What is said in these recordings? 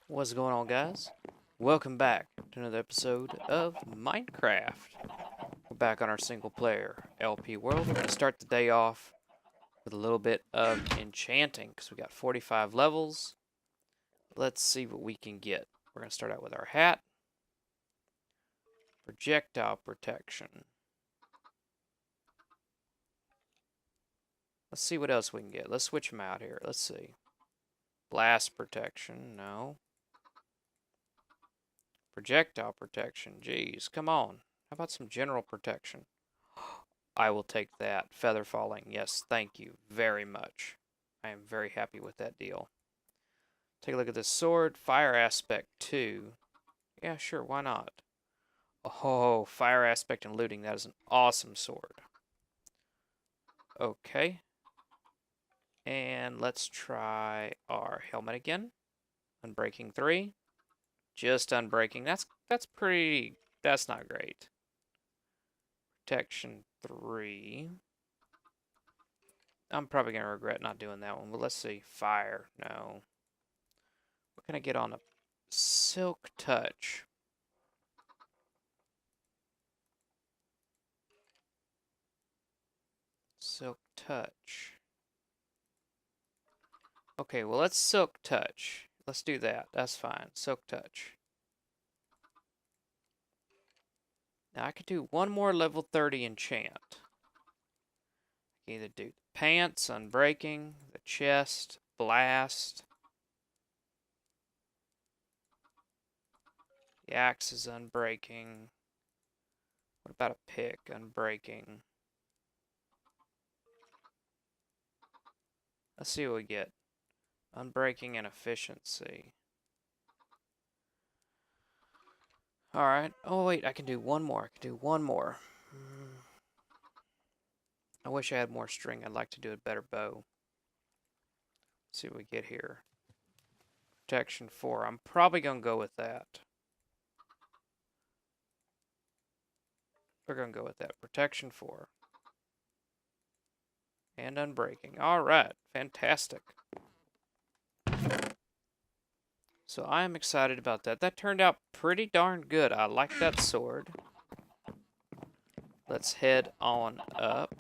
What's going on, guys? Welcome back to another episode of Minecraft. We're back on our single player LP world. We're going to start the day off with a little bit of enchanting because we got 45 levels. Let's see what we can get. We're going to start out with our hat, projectile protection. Let's see what else we can get. Let's switch them out here. Let's see. Blast protection, no. Projectile protection, geez, come on. How about some general protection? I will take that. Feather falling, yes, thank you very much. I am very happy with that deal. Take a look at this sword. Fire aspect 2. Yeah, sure, why not? Oh, fire aspect and looting. That is an awesome sword. Okay. And let's try our helmet again. Unbreaking 3. Just unbreaking. That's pretty... That's not great. Protection 3. I'm probably going to regret not doing that one, but let's see. Fire. No. What can I get on a Silk Touch? Silk Touch. Okay, well, let's Silk Touch. Let's do that. That's fine. Silk Touch. Now, I could do one more level 30 enchant. I can either do the pants, unbreaking, the chest, blast. The axe is unbreaking. What about a pick? Unbreaking. Let's see what we get. Unbreaking and efficiency. Alright. Oh, wait. I can do one more. I can do one more. I wish I had more string. I'd like to do a better bow. Let's see what we get here. Protection 4. I'm probably going to go with that. We're going to go with that. Protection 4. And unbreaking. Alright. Fantastic. So I am excited about that. That turned out pretty darn good. I like that sword. Let's head on up.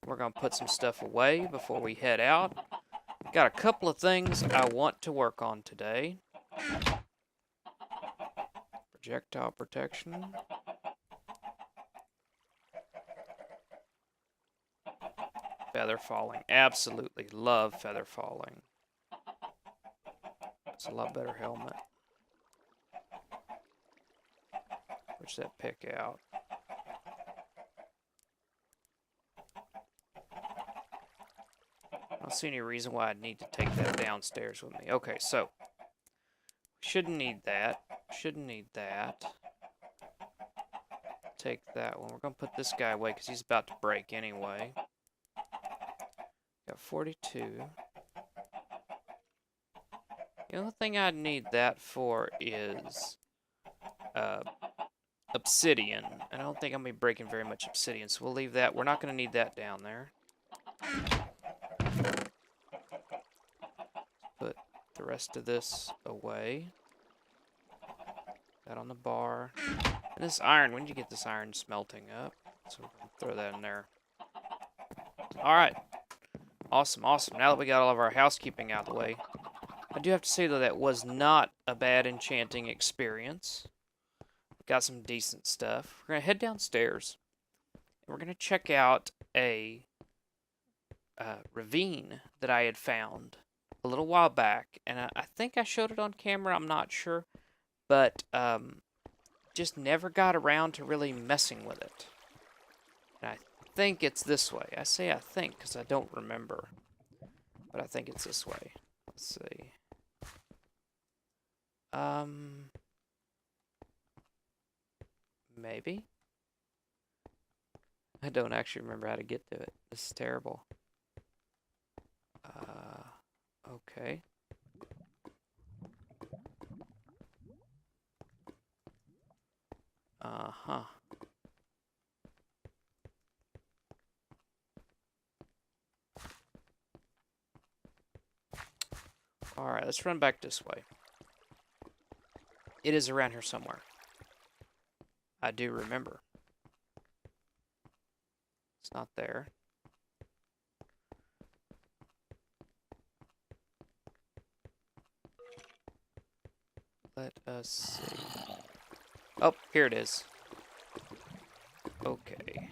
We're going to put some stuff away before we head out. Got a couple of things I want to work on today. Projectile protection. Feather falling. Absolutely love feather falling. It's a lot better helmet. Push that pick out. I don't see any reason why I'd need to take that downstairs with me. Okay, so shouldn't need that. Shouldn't need that. Take that one. We're going to put this guy away because he's about to break anyway. Got 42. The only thing I'd need that for is obsidian. I don't think I'm going to be breaking very much obsidian, so we'll leave that. We're not going to need that down there. Put the rest of this away. That on the bar. And this iron, when did you get this iron smelting up? So we're going to throw that in there. Alright. Awesome, awesome. Now that we got all of our housekeeping out of the way, I do have to say, though, that was not a bad enchanting experience. Got some decent stuff. We're going to head downstairs. And we're going to check out a ravine that I had found a little while back. And I think I showed it on camera. I'm not sure. But just never got around to really messing with it. And I think it's this way. I say I think because I don't remember. But I think it's this way. Let's see. Maybe. I don't actually remember how to get to it. This is terrible. Okay. Uh-huh. Alright, let's run back this way. It is around here somewhere. I do remember. It's not there. Let us see. Oh, here it is. Okay.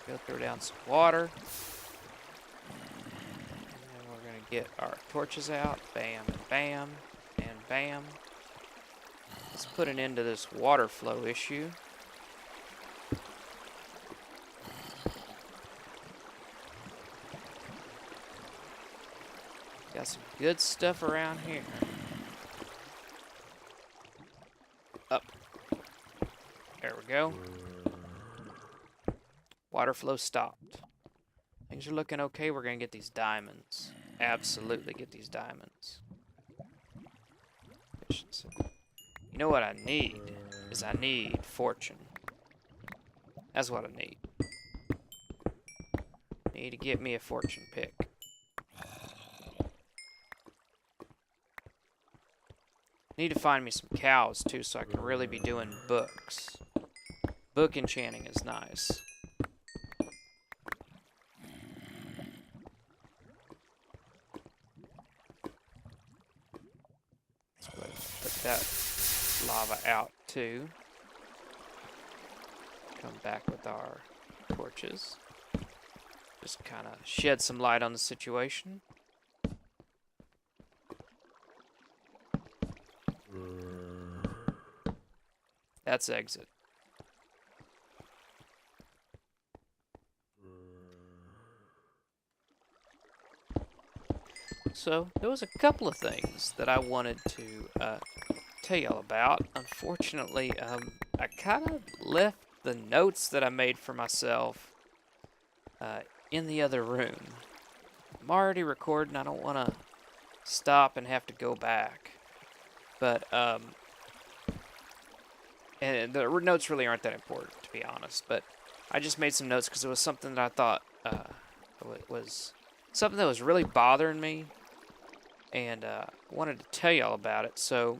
Go throw down some water. And then we're going to get our torches out. Bam, and bam, and bam. Let's put an end to this water flow issue. Got some good stuff around here. Up. There we go. Water flow stopped. Things are looking okay. We're going to get these diamonds. Absolutely get these diamonds. Efficiency. You know what I need? Is I need fortune. That's what I need. Need to get me a fortune pick. Need to find me some cows too, so I can really be doing books. Book enchanting is nice. Let's put that lava out too. Come back with our torches. Just kind of shed some light on the situation. That's exit. So, there was a couple of things that I wanted to tell y'all about. Unfortunately, I kind of left the notes that I made for myself in the other room. I'm already recording. I don't want to stop and have to go back. But, and the notes really aren't that important, to be honest. But I just made some notes because it was something that I thought was something that was really bothering me. And wanted to tell y'all about it. So,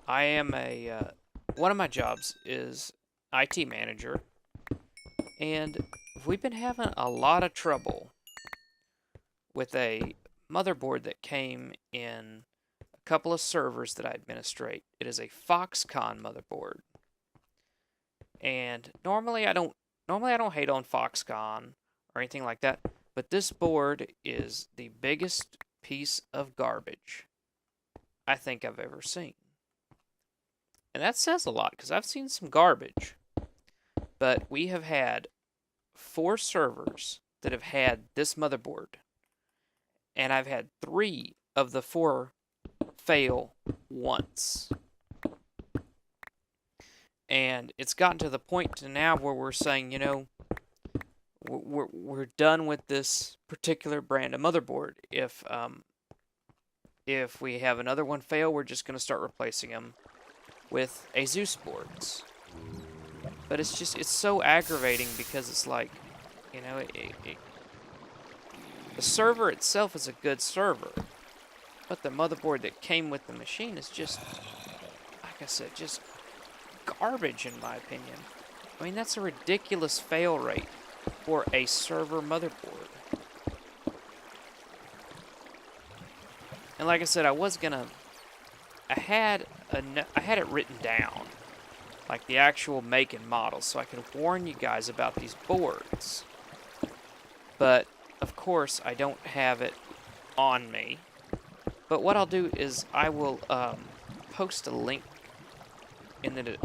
I am one of my jobs is IT manager. And we've been having a lot of trouble with a motherboard that came in a couple of servers that I administrate. It is a Foxconn motherboard. And normally I don't hate on Foxconn or anything like that, but this board is the biggest piece of garbage I think I've ever seen. And that says a lot because I've seen some garbage. But we have had 4 servers that have had this motherboard. And I've had 3 of the 4 fail once. And it's gotten to the point to now where we're saying, you know, we're done with this particular brand of motherboard. If we have another one fail, we're just going to start replacing them with Asus boards. But it's so aggravating because it's like, you know, the server itself is a good server, but the motherboard that came with the machine is just, like I said, just garbage in my opinion. I mean, that's a ridiculous fail rate for a server motherboard. And like I said, I had it written down, like the actual make and model, so I could warn you guys about these boards. But of course, I don't have it on me. But what I'll do is I will post a link in the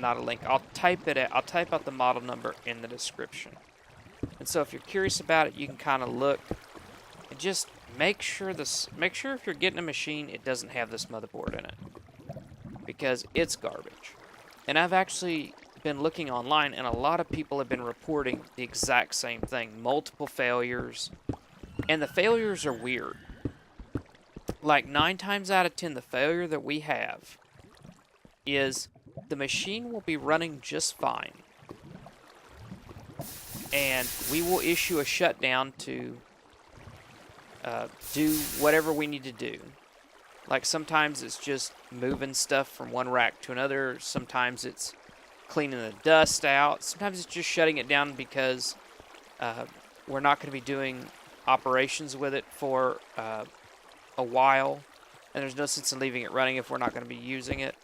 not a link. I'll type out the model number in the description. And so if you're curious about it, you can kind of look and just make sure if you're getting a machine, it doesn't have this motherboard in it, because it's garbage. And I've actually been looking online, and a lot of people have been reporting the exact same thing, multiple failures, and the failures are weird. Like 9 times out of 10, the failure that we have is the machine will be running just fine, and we will issue a shutdown to do whatever we need to do. Like sometimes it's just moving stuff from one rack to another. Sometimes it's cleaning the dust out. Sometimes it's just shutting it down because we're not going to be doing operations with it for a while. And there's no sense in leaving it running if we're not going to be using it.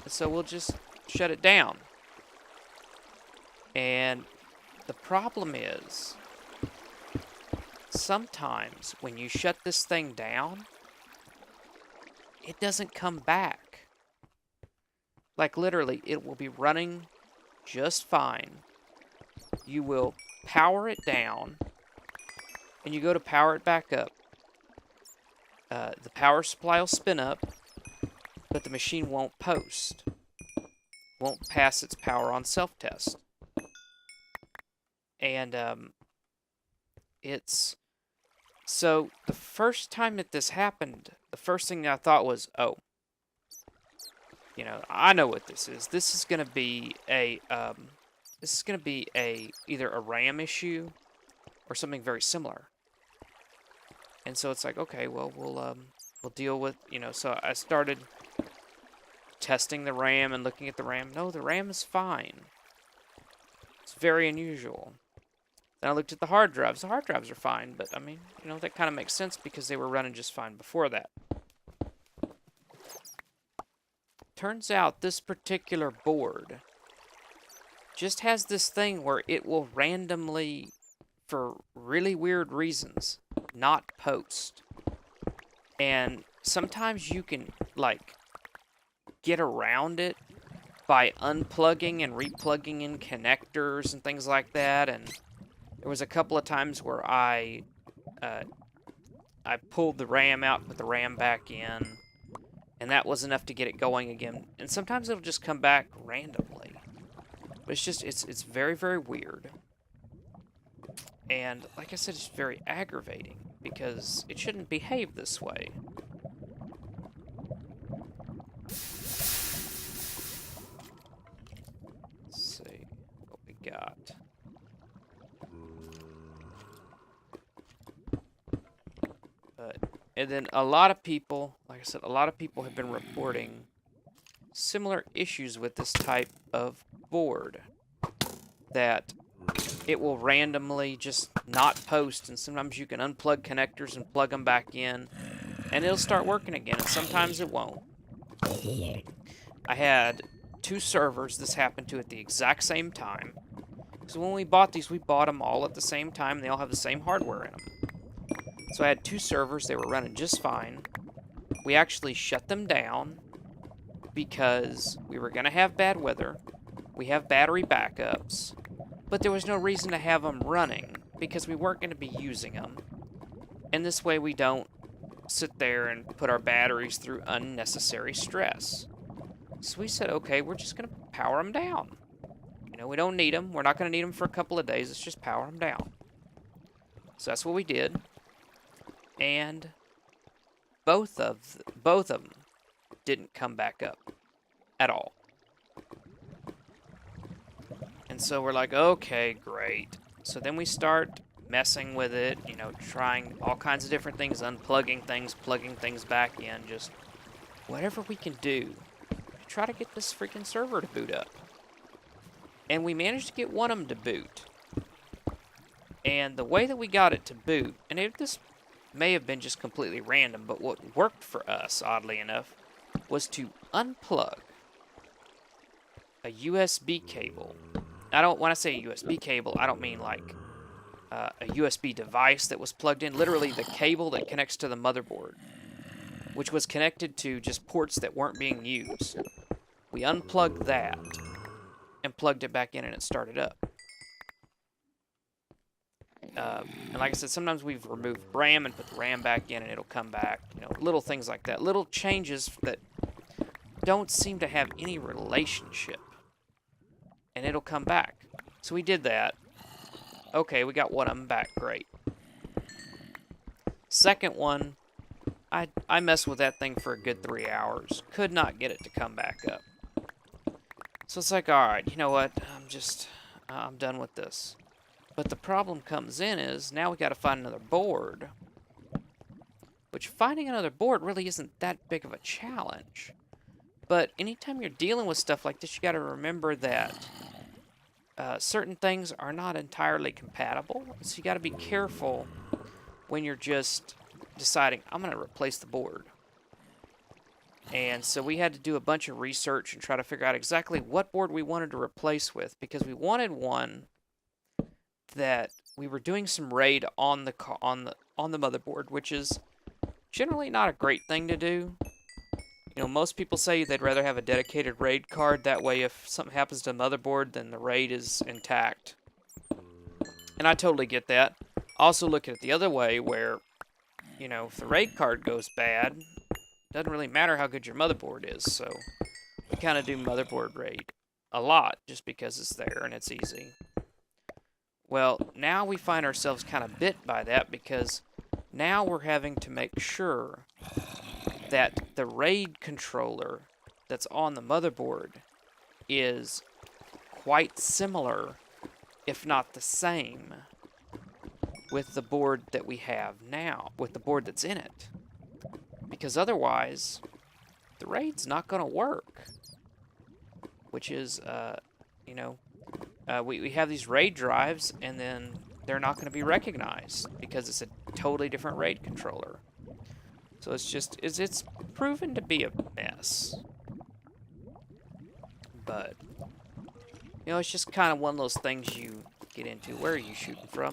So we'll just shut it down. And the problem is, sometimes when you shut this thing down, it doesn't come back. Like literally, it will be running just fine. You will power it down, and you go to power it back up. The power supply will spin up, but the machine won't post. Won't pass its power on self-test. And it's... So, the first time that this happened, the first thing that I thought was, oh, you know, I know what this is. This is going to be a, either a RAM issue or something very similar. And so it's like, okay, well, we'll deal with, you know, so I started testing the RAM and looking at the RAM. No, the RAM is fine. It's very unusual. Then I looked at the hard drives. The hard drives are fine, but, I mean, you know, that kind of makes sense because they were running just fine before that. Turns out this particular board just has this thing where it will randomly, for really weird reasons, not post. And sometimes you can, like, get around it by unplugging and replugging in connectors and things like that. And there was a couple of times where I pulled the RAM out, put the RAM back in, and that was enough to get it going again. And sometimes it'll just come back randomly. But it's just, it's very, very weird. And like I said, it's very aggravating because it shouldn't behave this way. Let's see what we got. And then a lot of people, like I said, a lot of people have been reporting similar issues with this type of board. That it will randomly just not post, and sometimes you can unplug connectors and plug them back in, and it'll start working again, and sometimes it won't. I had 2 servers this happened to at the exact same time. So when we bought these, we bought them all at the same time, and they all have the same hardware in them. So I had 2 servers, they were running just fine. We actually shut them down because we were going to have bad weather. We have battery backups, but there was no reason to have them running because we weren't going to be using them. And this way we don't sit there and put our batteries through unnecessary stress. So we said, okay, we're just going to power them down. You know, we don't need them. We're not going to need them for a couple of days. Let's just power them down. So that's what we did. And both of them didn't come back up at all. And so we're like, okay, great. So then we start messing with it, you know, trying all kinds of different things, unplugging things, plugging things back in, just whatever we can do to try to get this freaking server to boot up. And we managed to get one of them to boot. And the way that we got it to boot, and this may have been just completely random, but what worked for us, oddly enough, was to unplug a USB cable. When I say a USB cable, I don't mean like a USB device that was plugged in. Literally the cable that connects to the motherboard, which was connected to just ports that weren't being used. We unplugged that and plugged it back in, and it started up. And like I said, sometimes we've removed RAM and put the RAM back in, and it'll come back. You know, little things like that. Little changes that don't seem to have any relationship. And it'll come back. So we did that. Okay, we got one of them back. Great. Second one, I messed with that thing for a good 3 hours. Could not get it to come back up. So it's like, alright, you know what? I'm done with this. But the problem comes in is, now we gotta find another board. Which, finding another board really isn't that big of a challenge. But anytime you're dealing with stuff like this, you gotta remember that certain things are not entirely compatible. So you gotta be careful when you're just deciding, I'm gonna replace the board. And so we had to do a bunch of research and try to figure out exactly what board we wanted to replace with, because we wanted one that we were doing some RAID on the motherboard, which is generally not a great thing to do. You know, most people say they'd rather have a dedicated RAID card. That way, if something happens to the motherboard, then the RAID is intact. And I totally get that. Also, look at it the other way, where, you know, if the RAID card goes bad, it doesn't really matter how good your motherboard is. So we kind of do motherboard RAID a lot, just because it's there and it's easy. Well, now we find ourselves kind of bit by that, because now we're having to make sure that the RAID controller that's on the motherboard is quite similar, if not the same, with the board that we have now, with the board that's in it. Because otherwise, the RAID's not going to work. Which is, you know, we have these RAID drives, and then they're not going to be recognized, because it's a totally different RAID controller. So it's proven to be a mess. But, you know, it's just kind of one of those things you get into. Where are you shooting from?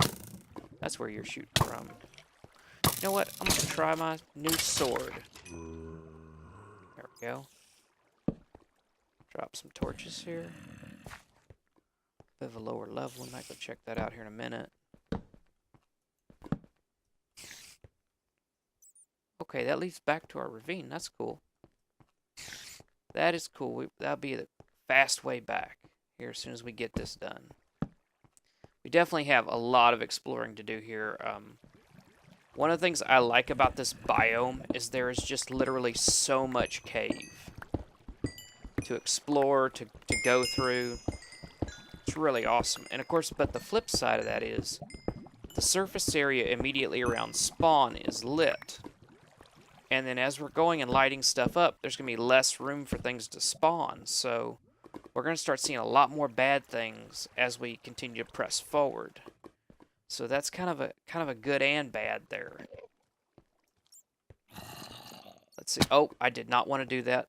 That's where you're shooting from. You know what? I'm going to try my new sword. There we go. Drop some torches here. Bit of a lower level. We might go check that out here in a minute. Okay, that leads back to our ravine. That's cool. That is cool. That'll be the fast way back here as soon as we get this done. We definitely have a lot of exploring to do here. One of the things I like about this biome is there is just literally so much cave to explore, to go through. It's really awesome. And of course, but the flip side of that is the surface area immediately around spawn is lit. And then as we're going and lighting stuff up, there's going to be less room for things to spawn. So we're going to start seeing a lot more bad things as we continue to press forward. So that's kind of a good and bad there. Let's see. Oh, I did not want to do that.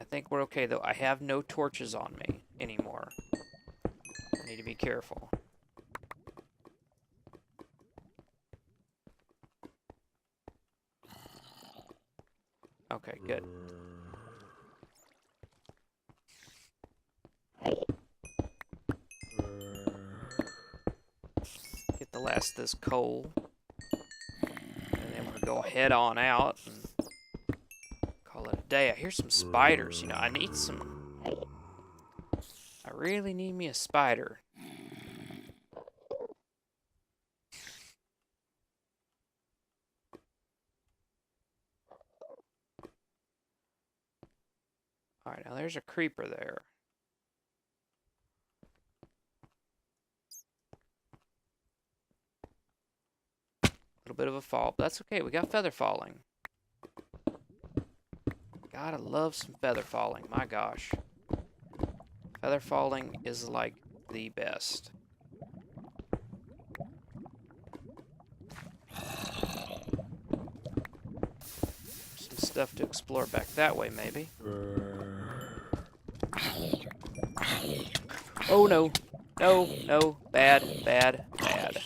I think we're okay, though. I have no torches on me anymore. I need to be careful. Okay, good. Get the last of this coal. And then we'll go head on out and call it a day. I hear some spiders. You know, I need some... I really need me a spider. Alright, now there's a creeper there. A little bit of a fall, but that's okay. We got feather falling. Gotta love some feather falling. My gosh. Feather falling is like the best. Some stuff to explore back that way, maybe. Oh no. No, no. Bad, bad, bad.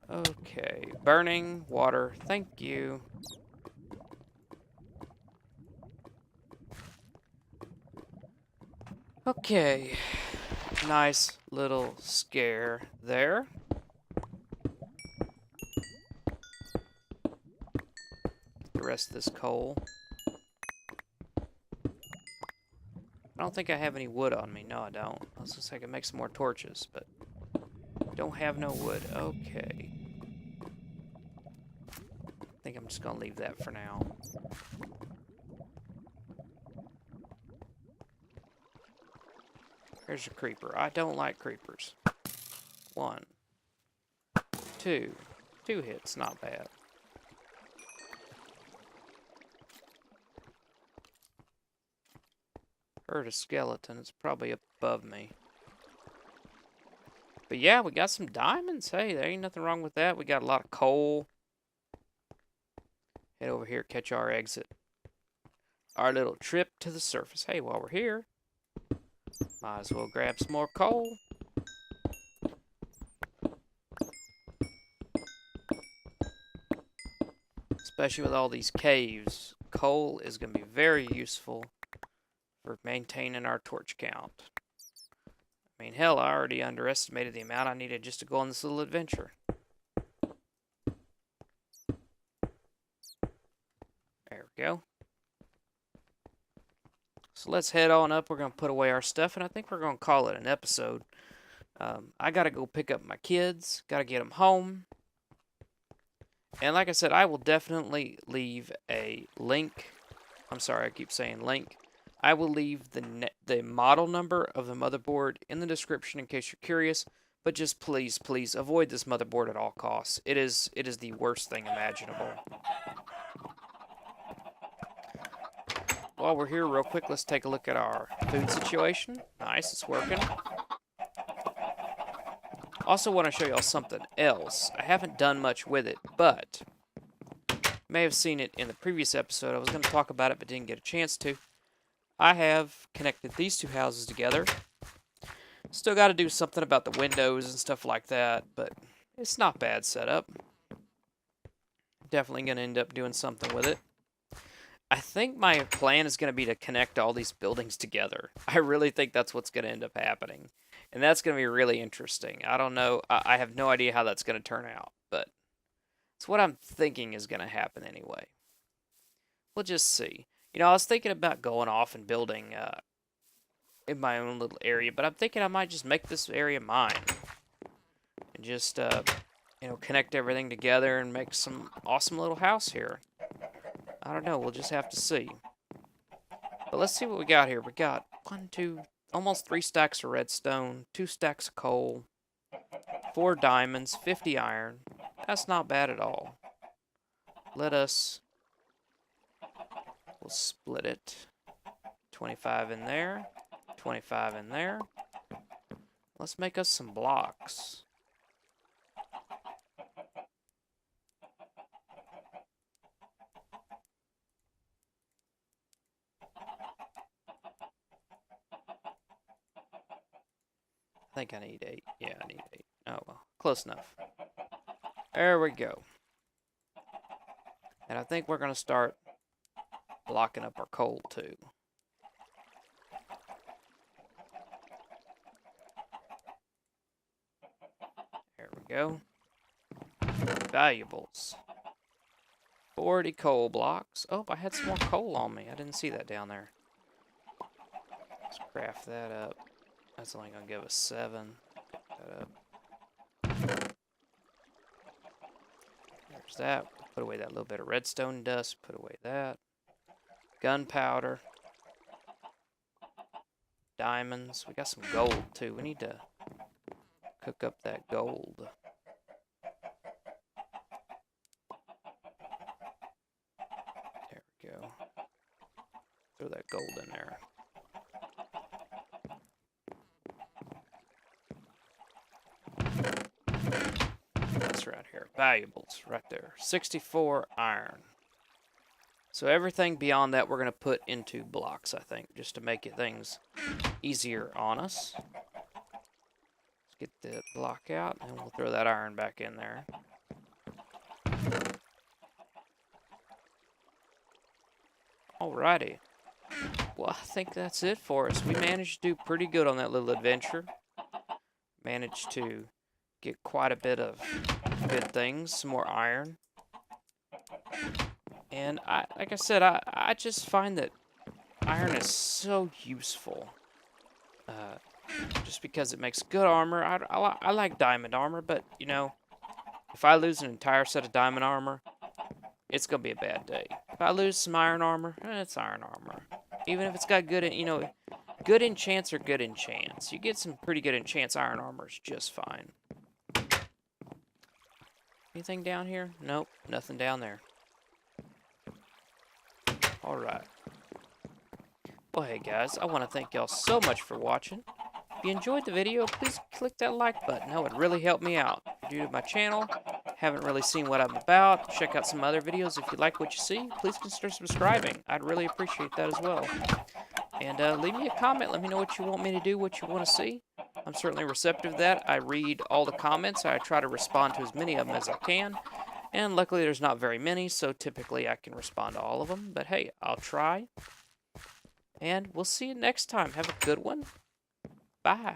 Okay. Burning water. Thank you. Okay. Nice little scare there. The rest of this coal. I don't think I have any wood on me. No, I don't. I was gonna say I can make some more torches, but don't have no wood. Okay. I think I'm just gonna leave that for now. Here's a creeper. I don't like creepers. 1, 2. 2 hits, not bad. Heard a skeleton. It's probably up above me. But yeah, we got some diamonds. Hey, there ain't nothing wrong with that. We got a lot of coal. Head over here, catch our exit. Our little trip to the surface. Hey, while we're here, might as well grab some more coal. Especially with all these caves, coal is going to be very useful for maintaining our torch count. I mean, hell, I already underestimated the amount I needed just to go on this little adventure. There we go. So let's head on up. We're going to put away our stuff, and I think we're going to call it an episode. I got to go pick up my kids. Got to get them home. And like I said, I will definitely leave a link. I'm sorry, I keep saying link. I will leave the model number of the motherboard in the description in case you're curious. But just please, please avoid this motherboard at all costs. It is the worst thing imaginable. While we're here real quick, let's take a look at our food situation. Nice, it's working. Also want to show y'all something else. I haven't done much with it, but you may have seen it in the previous episode. I was going to talk about it, but didn't get a chance to. I have connected these two houses together. Still got to do something about the windows and stuff like that, but it's not bad setup. Definitely going to end up doing something with it. I think my plan is going to be to connect all these buildings together. I really think that's what's going to end up happening. And that's going to be really interesting. I don't know. I have no idea how that's going to turn out. But it's what I'm thinking is going to happen anyway. We'll just see. You know, I was thinking about going off and building in my own little area. But I'm thinking I might just make this area mine. And just, you know, connect everything together and make some awesome little house here. I don't know. We'll just have to see. But let's see what we got here. We got 1, 2, almost 3 stacks of redstone, 2 stacks of coal, 4 diamonds, 50 iron. That's not bad at all. We'll split it. 25 in there, 25 in there. Let's make us some blocks. I think I need 8. Yeah, I need 8. Oh, well. Close enough. There we go. And I think we're going to start blocking up our coal, too. There we go. Valuables. 40 coal blocks. Oh, I had some more coal on me. I didn't see that down there. Let's craft that up. That's only going to give us 7. Pick that up. There's that. Put away that little bit of redstone dust. Put away that. Gunpowder. Diamonds. We got some gold, too. We need to cook up that gold. There we go. Throw that gold in there. That's right here. Valuables, right there. 64 iron. So everything beyond that we're going to put into blocks, I think, just to make things easier on us. Let's get the block out, and we'll throw that iron back in there. Alrighty. Well, I think that's it for us. We managed to do pretty good on that little adventure. Managed to get quite a bit of good things. Some more iron. And like I said, I just find that iron is so useful. Just because it makes good armor. I like diamond armor, but, you know, if I lose an entire set of diamond armor, it's going to be a bad day. If I lose some iron armor, it's iron armor. Even if it's got good, good enchants are good enchants. You get some pretty good enchants, iron armor is just fine. Anything down here? Nope, nothing down there. Alright. Well, hey guys, I want to thank y'all so much for watching. If you enjoyed the video, please click that like button. That would really help me out. If you're new to my channel, haven't really seen what I'm about, check out some other videos. If you like what you see, please consider subscribing. I'd really appreciate that as well. And leave me a comment. Let me know what you want me to do, what you want to see. I'm certainly receptive to that. I read all the comments. I try to respond to as many of them as I can. And luckily there's not very many, so typically I can respond to all of them. But hey, I'll try. And we'll see you next time. Have a good one. Bye.